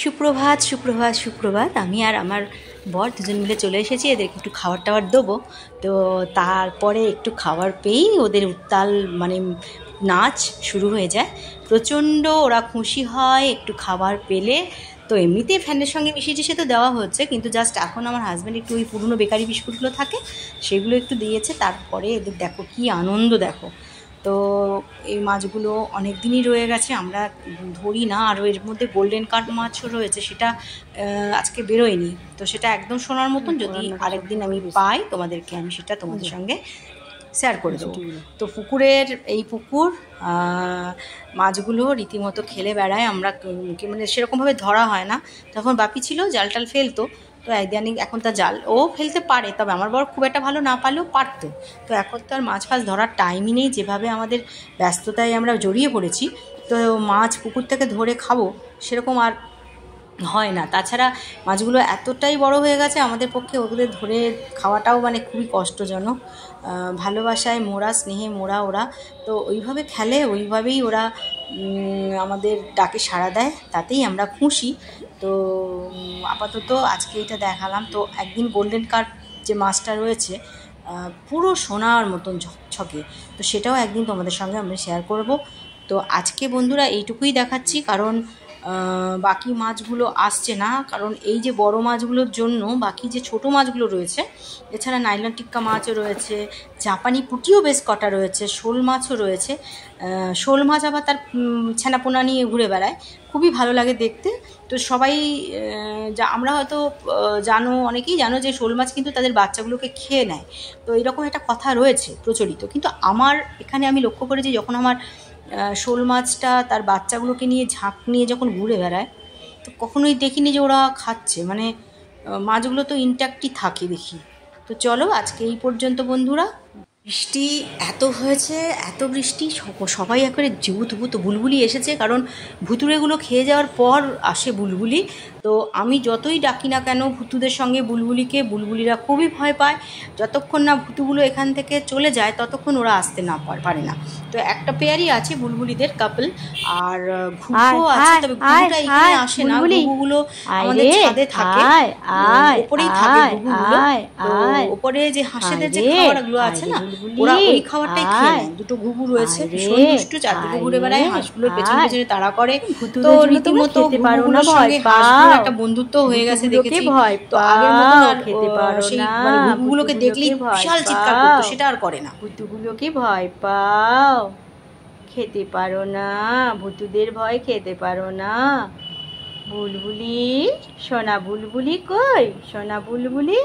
সুপ্রভাত সুপ্রভাত সুপ্রভাত। আমি আর আমার বর দুজন মিলে চলে এসেছি, এদেরকে একটু খাবার টাবার দেবো। তো তারপরে একটু খাবার পেয়েই ওদের উত্তাল মানে নাচ শুরু হয়ে যায়। প্রচণ্ড ওরা খুশি হয় একটু খাবার পেলে। তো এমনিতে ফ্যানের সঙ্গে মিশিয়ে টিশিয়ে তো দেওয়া হচ্ছে, কিন্তু জাস্ট এখন আমার হাজব্যান্ড একটু ওই পুরনো বেকারি বিস্কুটগুলো থাকে সেগুলো একটু দিয়েছে। তারপরে এদের দেখো কী আনন্দ দেখো। তো এই মাছগুলো অনেক দিনই রয়ে গেছে, আমরা ধরি না। আর এর মধ্যে গোল্ডেন কার্প মাছও রয়েছে, সেটা আজকে বেরোয়নি। তো সেটা একদম সোনার মতন, যদি আরেকদিন আমি পাই তোমাদেরকে আমি সেটা তোমাদের সঙ্গে শেয়ার করে দেবো। তো পুকুরের এই পুকুর মাছগুলো রীতিমতো খেলে বেড়ায়। আমরা মানে সেরকমভাবে ধরা হয় না। তখন বাপি ছিল, জাল টাল ফেলতো। তো একদিন এখন তার জাল ও ফেলতে পারে, তবে আমার বর খুব একটা ভালো না পারলেও পারতো। তো এখন তো আর মাছ ফাছ ধরার টাইমই নেই, যেভাবে আমাদের ব্যস্ততায় আমরা জড়িয়ে পড়েছি। তো মাছ পুকুর থেকে ধরে খাবো সেরকম আর হয় না। তাছাড়া মাছগুলো এতটাই বড় হয়ে গেছে, আমাদের পক্ষে ওগুলো ধরে খাওয়াটাও মানে খুবই কষ্টজনক। ভালোবাসায় মোরা, স্নেহে মোরা ওরা। তো ওইভাবে খেলে, ওইভাবেই ওরা আমাদের ডাকে সাড়া দেয়, তাতেই আমরা খুশি। তো আপাতত আজকে এটা দেখালাম। তো একদিন গোল্ডেন কার্প যে মাছটা রয়েছে পুরো সোনার মতন ঝকঝকে, তো সেটাও একদিন তোমাদের সঙ্গে আমি শেয়ার করব। তো আজকে বন্ধুরা এইটুকুই দেখাচ্ছি, কারণ বাকি মাছগুলো আসছে না। কারণ এই যে বড় মাছগুলোর জন্য বাকি যে ছোট মাছগুলো রয়েছে, এছাড়া নাইলন টিক্কা মাছও রয়েছে, জাপানি পুঁটিও বেশ কটা রয়েছে, শোল মাছও রয়েছে। শোল মাছ আবার তার ছানাপোনা নিয়ে ঘুরে বেড়ায়, খুবই ভালো লাগে দেখতে। তো সবাই আমরা হয়তো অনেকেই জানো যে শোল মাছ কিন্তু তাদের বাচ্চাগুলোকে খেয়ে নেয়। তো এরকম একটা কথা রয়েছে প্রচলিত, কিন্তু আমার এখানে আমি লক্ষ্য করেছি যখন আমার শোল মাছটা তার বাচ্চাগুলোকে নিয়ে ঝাঁক নিয়ে যখন ঘুরে বেড়ায়, তো কখনোই দেখিনি যে ওরা খাচ্ছে, মানে মাছগুলো তো ইনট্যাক্টই থাকে দেখি। তো চলো আজকে এই পর্যন্ত বন্ধুরা। বৃষ্টি এত হয়েছে, এত বৃষ্টি, সবাই একবারে ভূত বুলবুলি এসেছে। কারণ ভুতুড়েগুলো খেয়ে যাওয়ার পর আসে বুলবুলি। তো আমি যতই ডাকি না কেন ভুতুদের সঙ্গে বুলবুলিকে, বুলবুলিরা খুবই ভয় পায়। যতক্ষণ না ভুতুগুলো এখান থেকে চলে যায় ততক্ষণ ওরা আসতে না পারে না। তো একটা পেয়ারই আছে বুলবুলিদের কাপল, আর ঘুঘু আছে, তবে ঘুঘুটা এখানে আসে না। ঘুঘুগুলো আমাদের ছাদে থাকে, ওপরেই থাকে ঘুঘুগুলো। তো ওপরে যে হাঁসেদের যে খাবারগুলো আছে না, ওরা ওই খাবারটাই খেয়ে নেয়। দুটো ঘুঘু রয়েছে, ভীষণ দুষ্টু, চারদিকে ঘুরে বেড়ায়, হাঁসগুলোর পেছনে পেছনে তাড়া করে। তো রীতিমতো ঘুঘুগুলোর সঙ্গে হাঁসগুলোর একটা বন্ধুত্ব হয়ে গেছে দেখেছি। তো আগের মতো সেই মানে ঘুঘুগুলোকে দেখলেই বিশাল চিৎকার করতো, সেটা আর করে না। ভুতুগুলোকে ভয় পাও, খেতে পারো না, ভুতুদের ভয় খেতে পারো না। বুলবুলি, সোনা বুলবুলি কই, সোনা বুলবুলি।